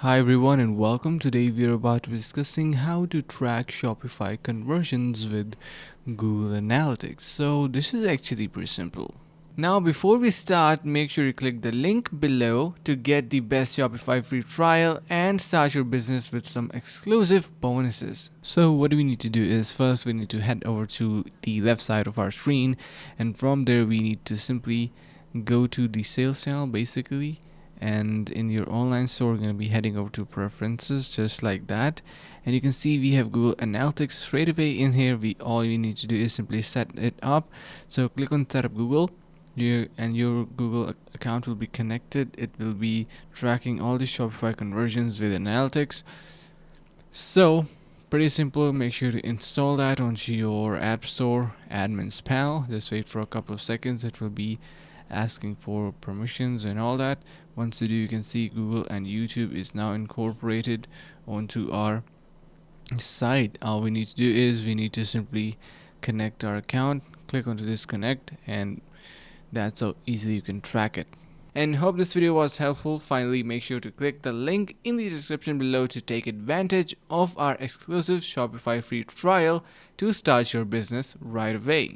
Hi everyone and welcome. Today we are about to be discussing how to track Shopify conversions with Google Analytics. So this is actually pretty simple. Now before we start, make sure you click the link below to get the best Shopify free trial and start your business with some exclusive bonuses. So what we need to do is first we need to head over to the left side of our screen, and from there we need to simply go to the sales channel basically, and in your online store we're going to be heading over to preferences just like that, and you can see we have Google Analytics straight away in here. All you need to do is simply set it up. So click on setup Google, your Google account will be connected. It will be tracking all the Shopify conversions with Analytics. So pretty simple. Make sure to install that onto your app store admins panel. Just wait for a couple of seconds. It will be asking for permissions and all that. Once you do, you can see Google and YouTube is now incorporated onto our site. All we need to do is we need to simply connect our account. Click onto this connect, and that's how easily you can track it. And hope this video was helpful. Finally, make sure to click the link in the description below to take advantage of our exclusive Shopify free trial to start your business right away.